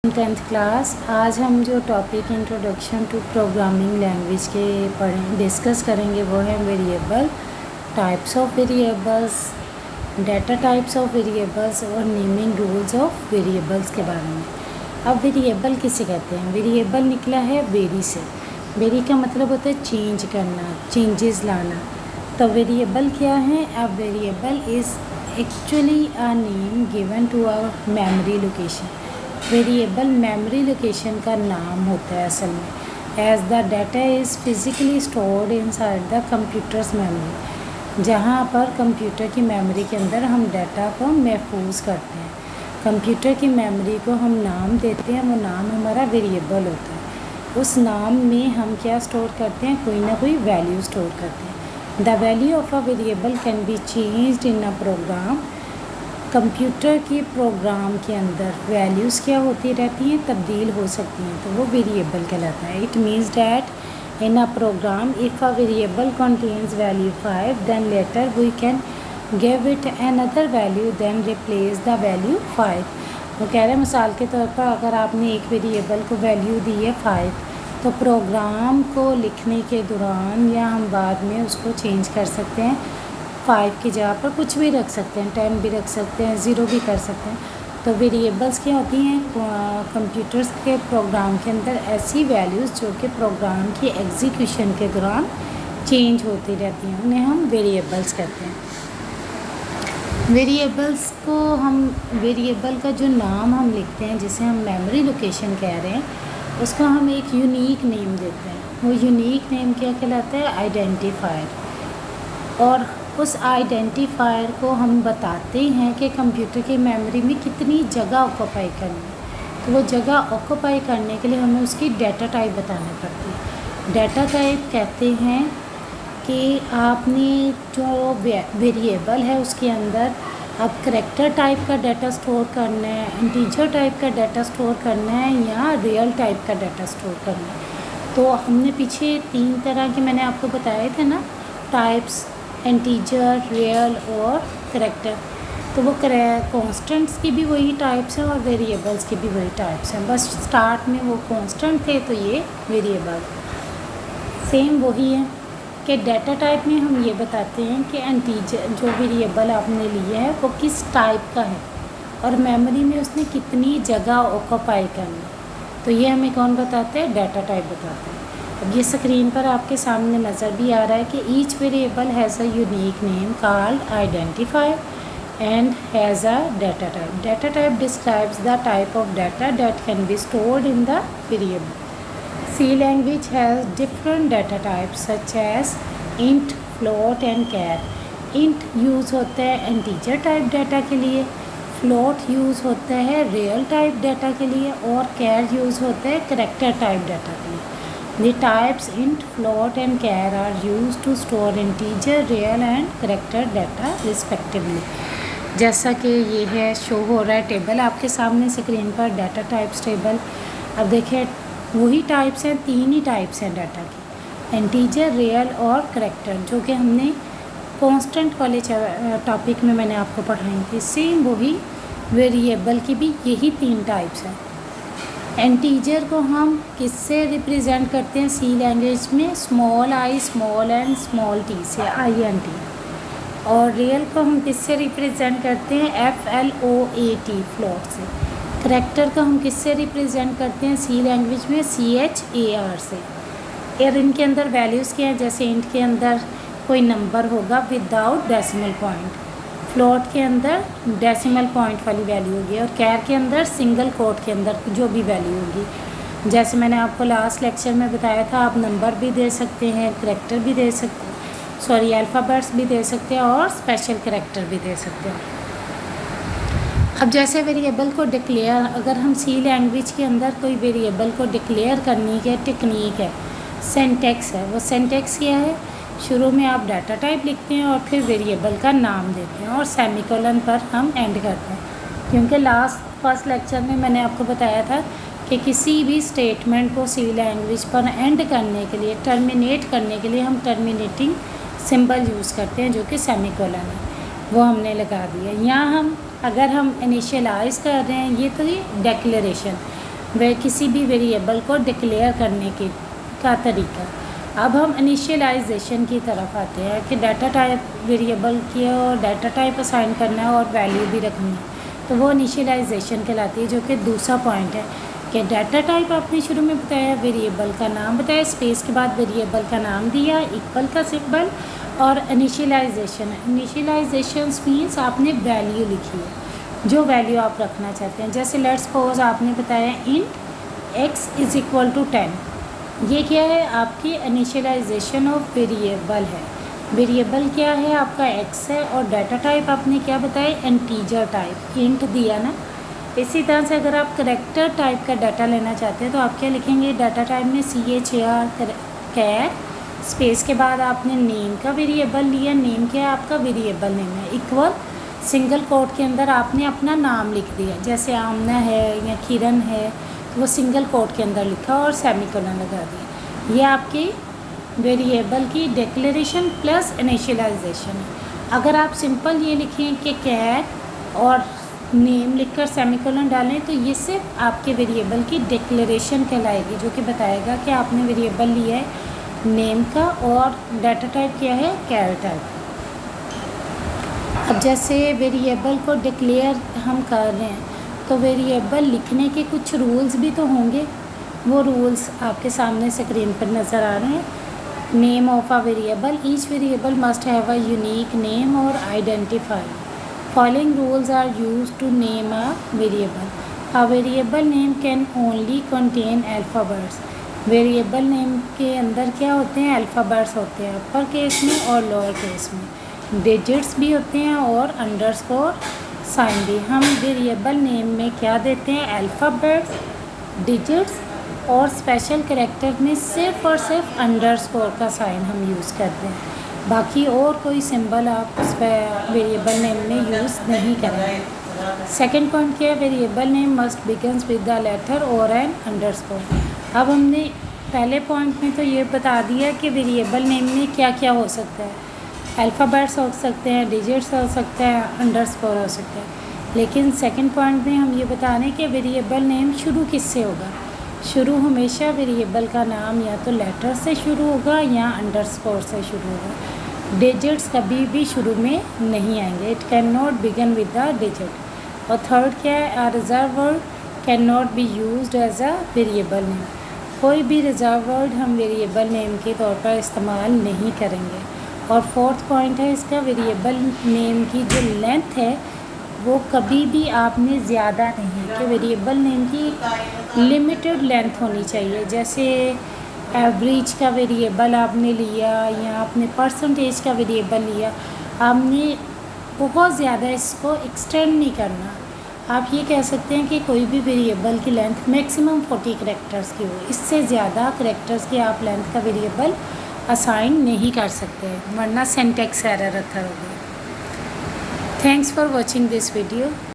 10th class. आज हम जो topic introduction to programming language के डिस्कस करेंगे वो है variable, types of variables, data types of variables और नेमिंग रूल्स ऑफ वेरिएबल्स के बारे में। अब वेरिएबल किसे कहते हैं? वेरिएबल निकला है वेरी से। वेरी का मतलब होता है चेंज करना, चेंजेस लाना। तो वेरिएबल क्या है? अब variable is actually a name given to a memory location. Variable memory location का नाम होता है असल में। As the data is physically stored inside the computer's memory, जहाँ पर कंप्यूटर की मेमोरी के अंदर हम डाटा को महफूज करते हैं। कंप्यूटर की मेमोरी को हम नाम देते हैं, वो नाम हमारा वेरिएबल होता है। उस नाम में हम क्या स्टोर करते हैं? कोई ना कोई वैल्यू स्टोर करते हैं। The value of a variable can be changed in a program. Computer के प्रोग्राम के अंदर वैल्यूज़ क्या होती रहती हैं? तब्दील हो सकती हैं, तो वो वेरिएबल कहलाता है। It means that in a program if a variable contains value 5 then later we can give it another value then replace the value 5। वो कह रहे हैं मिसाल के तौर पर अगर आपने एक वेरिएबल को वैल्यू दी है 5, तो प्रोग्राम को लिखने के दौरान या हम बाद में उसको चेंज कर सकते हैं। 5 की जगह पर कुछ भी रख सकते हैं, 10 भी रख सकते हैं, 0 भी कर सकते हैं। तो वेरिएबल्स क्या होती हैं? कंप्यूटर्स के प्रोग्राम के अंदर ऐसी वैल्यूज़ जो कि प्रोग्राम की एग्जीक्यूशन के दौरान चेंज होती रहती हैं, उन्हें हम वेरिएबल्स कहते हैं। वेरिएबल्स को हम वेरिएबल का जो नाम हम लिखते हैं, जिसे हम मेमोरी लोकेशन कह रहे हैं, उसका हम एक यूनिक नेम देते हैं। वो यूनिक नेम क्या कहलाता है? आइडेंटिफायर। और उस आइडेंटिफायर को हम बताते हैं कि कंप्यूटर की मेमोरी में कितनी जगह ऑक्यूपाई करनी है। तो वो जगह ऑक्यूपाई करने के लिए हमें उसकी डाटा टाइप बतानी पड़ती है। डाटा टाइप कहते हैं कि आपने जो वेरिएबल है उसके अंदर अब करैक्टर टाइप का डाटा स्टोर करना है, इंटीजर टाइप का डाटा स्टोर करना है या रियल टाइप का डाटा स्टोर करना है। तो हमने पीछे 3 तरह के मैंने आपको बताए थे ना, टाइप्स, इंटीजर, रियल और करैक्टर। तो वो कॉन्स्टेंट्स की भी वही टाइप्स हैं और वेरिएबल्स की भी वही टाइप्स हैं, बस स्टार्ट में वो कॉन्स्टेंट थे तो ये वेरिएबल सेम वही है। कि डाटा टाइप में हम ये बताते हैं कि इंटीजर जो वेरिएबल आपने लिया है वो किस टाइप का है और मेमोरी में उसने कितनी जगह ऑक्यूपाई करनी, तो ये हमें कौन बताते हैं? डाटा टाइप बताते हैं। अब ये स्क्रीन पर आपके सामने नज़र भी आ रहा है कि each variable has a unique name called identifier and has a data type. Data type describes the type of data that can be stored in the variable. C language has different data types such as int, float and char. int use होता है integer type data के लिए, float use होता है real type data के लिए और char use होता है करैक्टर टाइप डाटा के लिए। The types int, float and char are used to store integer, real and character data respectively. जैसा कि ये है शो हो रहा है टेबल आपके सामने स्क्रीन पर, डाटा टाइप्स टेबल। अब देखिए वही टाइप्स हैं, 3 ही टाइप्स हैं डाटा की, इंटीजर, रियल और करैक्टर, जो कि हमने कांस्टेंट वाले टॉपिक में मैंने आपको पढ़ाई थी। सेम वही वेरिएबल की भी यही 3 टाइप्स हैं। इंटीजर को हम किससे रिप्रेजेंट करते हैं? सी लैंग्वेज में small i, small n, small t से, INT। और रियल को हम किससे रिप्रेजेंट करते हैं? FLOAT, फ्लोट से। करैक्टर को हम किससे रिप्रेजेंट करते हैं? सी लैंग्वेज में CHAR से। और इनके अंदर वैल्यूज़ क्या हैं? जैसे इंट के अंदर कोई नंबर होगा विदाउट डेसिमल पॉइंट, फ्लोट के अंदर डेसिमल पॉइंट वाली वैल्यू होगी और कैर के अंदर सिंगल कोट के अंदर जो भी वैल्यू होगी। जैसे मैंने आपको लास्ट लेक्चर में बताया था, आप नंबर भी दे सकते हैं, करैक्टर भी दे सकते हैं, सॉरी अल्फ़ाबेट्स भी दे सकते हैं और स्पेशल करैक्टर भी दे सकते हैं। अब जैसे वेरिएबल को डिक्लेयर, अगर हम सी लैंग्वेज के अंदर कोई वेरिएबल को डिक्लेयर करने की टेक्निक है, सिंटैक्स है। वो सिंटैक्स क्या है? शुरू में आप डाटा टाइप लिखते हैं और फिर वेरिएबल का नाम देते हैं और सेमीकोलन पर हम एंड करते हैं। क्योंकि फर्स्ट लेक्चर में मैंने आपको बताया था कि किसी भी स्टेटमेंट को सी लैंग्वेज पर एंड करने के लिए, टर्मिनेट करने के लिए हम टर्मिनेटिंग सिंबल यूज़ करते हैं जो कि सेमीकोलन है, वो हमने लगा दिया। यहाँ अगर हम इनिशियलाइज़ कर रहे हैं, ये तो ये डिक्लेरेशन, वह किसी भी वेरिएबल को डिक्लेयर करने के का तरीका। अब हम इनिशियलाइजेशन की तरफ आते हैं कि डाटा टाइप वेरिएबल की और डाटा टाइप असाइन करना है और वैल्यू भी रखनी है, तो वो इनिशियलाइजेशन कहलाती है, जो कि दूसरा पॉइंट है कि डाटा टाइप आपने शुरू में बताया, वेरिएबल का नाम बताया, स्पेस के बाद वेरिएबल का नाम दिया, इक्वल का सिंबल, और इनिशियलाइजेशन मीन्स आपने वैल्यू लिखी है, जो वैल्यू आप रखना चाहते हैं। जैसे लेट्स सपोज आपने बताया int x is equal to 10, ये क्या है, आपकी इनिशियलाइजेशन ऑफ वेरिएबल है। वेरिएबल क्या है, आपका x है, और डाटा टाइप आपने क्या बताया, इंटीजर टाइप, इंट दिया ना। इसी तरह से अगर आप करेक्टर टाइप का डाटा लेना चाहते हैं तो आप क्या लिखेंगे, डाटा टाइप में CHAR कैर, स्पेस के बाद आपने नेम का वेरिएबल लिया, नेम क्या है आपका, वेरिएबल नेम है, इक्वल सिंगल कोट के अंदर आपने अपना नाम लिख दिया, जैसे आमना है या किरण है, तो वो सिंगल कोट के अंदर लिखा और सेमीकोलन लगा दिया। ये आपकी वेरिएबल की डिक्लेरेशन प्लस इनिशियलाइजेशन है। अगर आप सिंपल ये लिखें कि कैर और नेम लिखकर सेमीकोलन डालें, तो ये सिर्फ आपके वेरिएबल की डिक्लेरेशन कहलाएगी, जो कि बताएगा कि आपने वेरिएबल लिया है नेम का और डाटा टाइप क्या है, कैर टाइप। अब जैसे वेरिएबल को डिक्लेयर हम कर रहे हैं, तो वेरिएबल लिखने के कुछ रूल्स भी तो होंगे, वो रूल्स आपके सामने स्क्रीन पर नज़र आ रहे हैं। Name of a variable, each variable must have a unique name और identifier. Following rules are used to name a variable. A variable name can only contain alphabets. Variable name के अंदर क्या होते हैं, अल्फ़ाबेट्स होते हैं, अपर केस में और लोअर केस में, डिजिट्स भी होते हैं और अंडरस्कोर साइन भी। हम वेरिएबल नेम में क्या देते हैं, अल्फ़ाबेट्स, डिजिट्स और स्पेशल कैरेक्टर में सिर्फ और सिर्फ अंडरस्कोर का साइन हम यूज़ करते हैं, बाकी और कोई सिंबल आप उस पर वेरिएबल नेम में यूज़ नहीं करेंगे। सेकंड पॉइंट क्या है, variable name must begins with the letter और एन अंडरस्कोर। अब हमने पहले पॉइंट में तो ये बता दिया कि वेरिएबल नेम में क्या क्या हो सकता है, अल्फ़ाबेट्स हो सकते हैं, डिजिट्स हो सकते हैं, अंडरस्कोर हो सकते हैं, लेकिन सेकंड पॉइंट में हम ये बता रहे हैं कि वेरिएबल नेम शुरू किससे होगा। शुरू हमेशा वेरिएबल का नाम या तो लेटर से शुरू होगा या अंडरस्कोर से शुरू होगा। डिजिट्स कभी भी शुरू में नहीं आएंगे, it can not begin with the digit. और थर्ड क्या है, a reserve word can not be used as a variable name. कोई भी रिजर्व वर्ड हम वेरिएबल नेम के तौर पर इस्तेमाल नहीं करेंगे। और फोर्थ पॉइंट है इसका, वेरिएबल नेम की जो लेंथ है वो कभी भी आपने ज़्यादा नहीं, कि वेरिएबल नेम की लिमिटेड लेंथ होनी चाहिए। जैसे एवरेज का वेरिएबल आपने लिया या आपने परसेंटेज का वेरिएबल लिया, आपने बहुत ज़्यादा इसको एक्सटेंड नहीं करना। आप ये कह सकते हैं कि कोई भी वेरिएबल की लेंथ मैक्सिमम 40 कैरेक्टर्स की हो, इससे ज़्यादा कैरेक्टर्स की आप लेंथ का वेरिएबल असाइन नहीं कर सकते, वरना सिंटैक्स एरर अथर होगा। Thanks for watching this video.